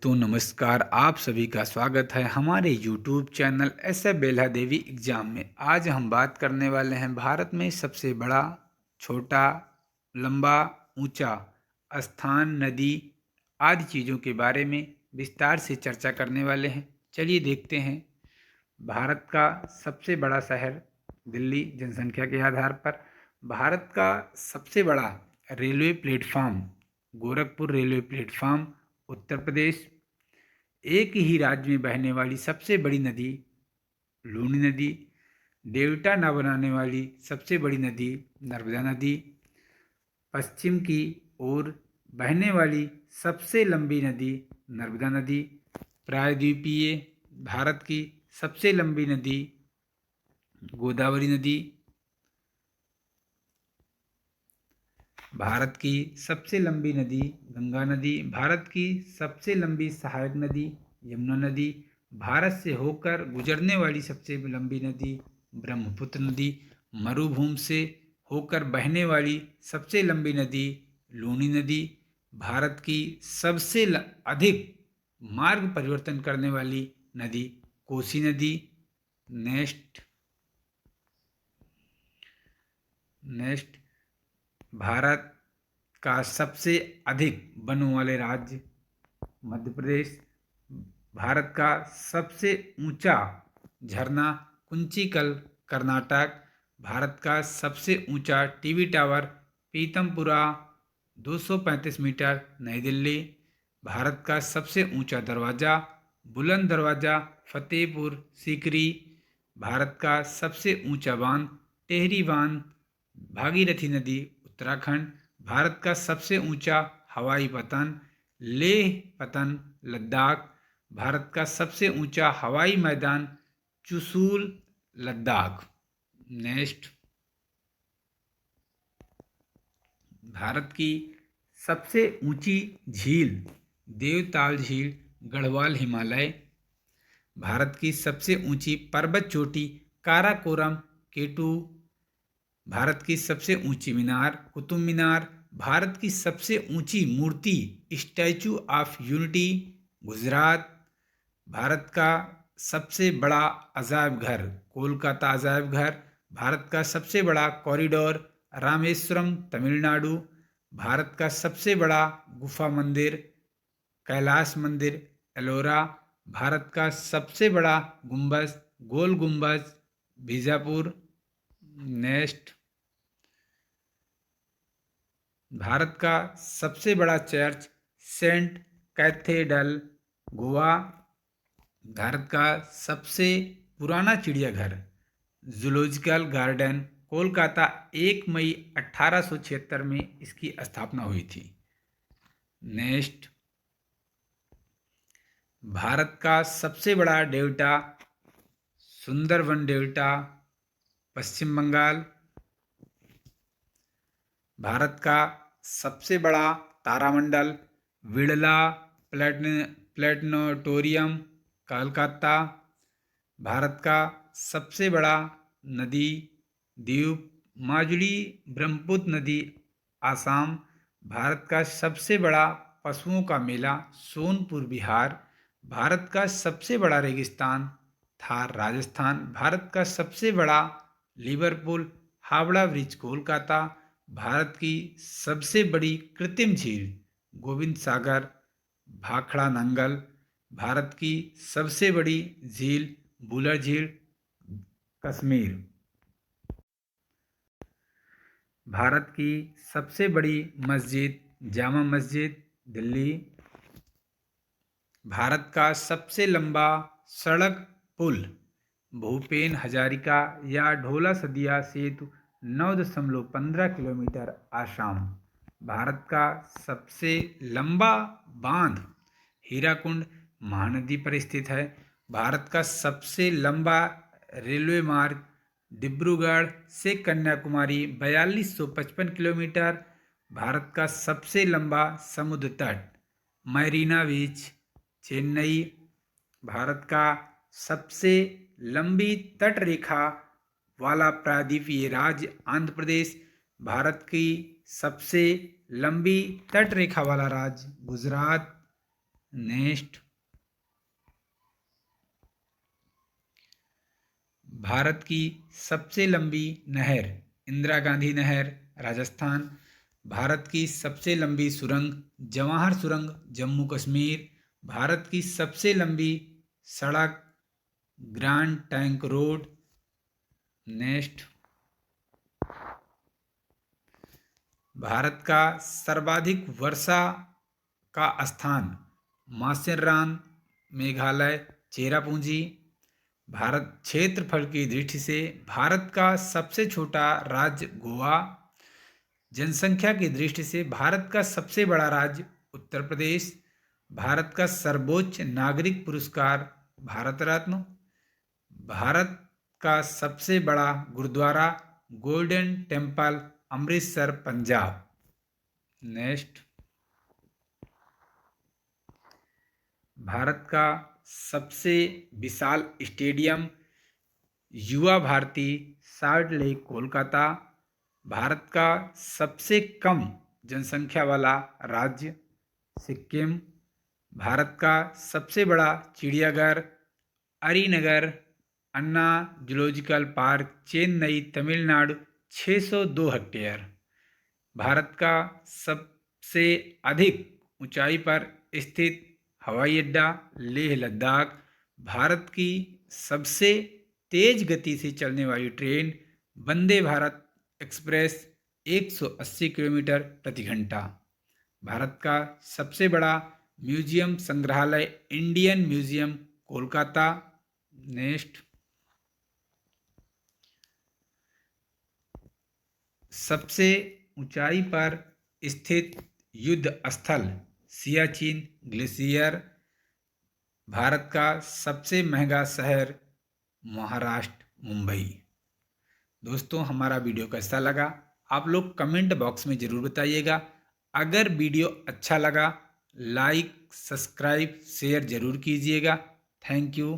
तो नमस्कार, आप सभी का स्वागत है हमारे यूट्यूब चैनल एस बेल्हा देवी एग्जाम में। आज हम बात करने वाले हैं भारत में सबसे बड़ा, छोटा, लंबा, ऊंचा स्थान, नदी आदि चीज़ों के बारे में विस्तार से चर्चा करने वाले हैं। चलिए देखते हैं। भारत का सबसे बड़ा शहर दिल्ली, जनसंख्या के आधार पर। भारत का सबसे बड़ा railway platform Gorakhpur railway platform, Uttar Pradesh. एक ही राज्य में बहने वाली सबसे बड़ी नदी लूनी नदी। डेल्टा न बनाने वाली सबसे बड़ी नदी नर्मदा नदी। पश्चिम की ओर बहने वाली सबसे लंबी नदी नर्मदा नदी। प्रायद्वीपीय भारत की सबसे लंबी नदी गोदावरी नदी। भारत की सबसे लंबी नदी गंगा नदी। भारत की सबसे लंबी सहायक नदी यमुना नदी। भारत से होकर गुजरने वाली सबसे लंबी नदी ब्रह्मपुत्र नदी। मरुभूमि से होकर बहने वाली सबसे लंबी नदी लूनी नदी। भारत की सबसे अधिक मार्ग परिवर्तन करने वाली नदी कोसी नदी। नेक्स्ट भारत का सबसे अधिक वनों वाले राज्य मध्य प्रदेश। भारत का सबसे ऊंचा झरना कुंचिकल कर्नाटक। भारत का सबसे ऊंचा टीवी टावर पीतमपुरा 235 मीटर नई दिल्ली। भारत का सबसे ऊंचा दरवाज़ा बुलंद दरवाज़ा फतेहपुर सीकरी। भारत का सबसे ऊंचा बांध टेहरी बांध भागीरथी नदी उत्तराखंड। भारत का सबसे ऊंचा हवाई पतन लेह पतन लद्दाख। भारत का सबसे ऊंचा हवाई मैदान चुशूल लद्दाख। नेक्स्ट भारत की सबसे ऊंची झील देवताल झील गढ़वाल हिमालय। भारत की सबसे ऊंची पर्वत चोटी काराकोरम केटू। भारत की सबसे ऊंची मीनार कुतुब मीनार। भारत की सबसे ऊंची मूर्ति statue of unity Gujarat. Bharat का सबसे बड़ा अजायब घर कोलकाता अजायब घर। भारत का सबसे बड़ा कॉरिडोर रामेश्वरम तमिलनाडु। भारत का सबसे बड़ा गुफा मंदिर कैलाश मंदिर एलोरा। भारत का सबसे बड़ा गुंबज गोल गुंबज बीजापुर। नेक्स्ट भारत का सबसे बड़ा church saint cathedral Goa. Bharat का सबसे पुराना चिड़ियाघर जूलॉजिकल गार्डन कोलकाता 1 मई 1876 में इसकी स्थापना हुई थी। नेक्स्ट भारत का सबसे बड़ा डेल्टा सुंदरबन डेल्टा पश्चिम बंगाल। भारत का सबसे बड़ा तारामंडल बिड़ला प्लेनेटोरियम कलकत्ता। भारत का सबसे बड़ा नदी द्वीप माजुली ब्रह्मपुत्र नदी आसाम। भारत का सबसे बड़ा पशुओं का मेला सोनपुर बिहार। भारत का सबसे बड़ा रेगिस्तान थार राजस्थान। भारत का सबसे बड़ा लिवरपूल हावड़ा ब्रिज कोलकाता। भारत की सबसे बड़ी कृत्रिम झील गोविंद सागर भाखड़ा नंगल। भारत की सबसे बड़ी झील बुलर झील कश्मीर। भारत की सबसे बड़ी मस्जिद जामा मस्जिद दिल्ली। भारत का सबसे लंबा सड़क पुल भूपेन हजारिका या ढोला सदिया सेतु 9.15 किलोमीटर आसाम। भारत का सबसे लंबा बांध हीराकुंड महानदी पर स्थित है। भारत का सबसे लंबा रेलवे मार्ग डिब्रूगढ़ से कन्याकुमारी 4255 किलोमीटर। भारत का सबसे लंबा समुद्र तट मैरीना बीच चेन्नई। भारत का सबसे लंबी तट रेखा वाला प्रायद्वीपीय राज्य आंध्र प्रदेश। भारत की सबसे लंबी तट रेखा वाला राज्य गुजरात। नेक्स्ट, भारत की सबसे लंबी नहर, इंदिरा गांधी नहर, राजस्थान। भारत की सबसे लंबी सुरंग, जवाहर सुरंग, जम्मू कश्मीर। भारत की सबसे लंबी सड़क, grand trunk road. Next, Bharat का सर्वाधिक वर्षा का स्थान, माथेरान, मेघालय, चेरापूंजी। भारत क्षेत्रफल की दृष्टि से भारत का सबसे छोटा राज्य गोवा। जनसंख्या की दृष्टि से भारत का सबसे बड़ा राज्य उत्तर प्रदेश। भारत का सर्वोच्च नागरिक पुरस्कार भारत रत्न। भारत का सबसे बड़ा gurdwara golden temple, Amritsar, Punjab. Next, Bharat का सबसे विशाल stadium, Yuva Bharati, salt lake, Kolkata. Bharat का सबसे कम जनसंख्या वाला राज्य सिक्किम। भारत का सबसे बड़ा चिड़ियाघर Arignar Anna zoological park, Chennai, Tamil Nadu, 602 hectare. भारत का सबसे अधिक ऊंचाई पर स्थित हवाई अड्डा लेह लद्दाख। भारत की सबसे तेज गति से चलने वाली train Vande Bharat express, 180 kilometre प्रति घंटा। भारत का सबसे बड़ा म्यूजियम संग्रहालय इंडियन म्यूजियम, कोलकाता। नेक्स्ट, सबसे ऊंचाई पर स्थित युद्ध स्थल सियाचिन ग्लेशियर। भारत का सबसे महंगा शहर महाराष्ट्र, मुंबई। दोस्तों, हमारा वीडियो कैसा लगा आप लोग कमेंट बॉक्स में ज़रूर बताइएगा। अगर वीडियो अच्छा लगा लाइक, सब्सक्राइब, शेयर ज़रूर कीजिएगा। Thank you.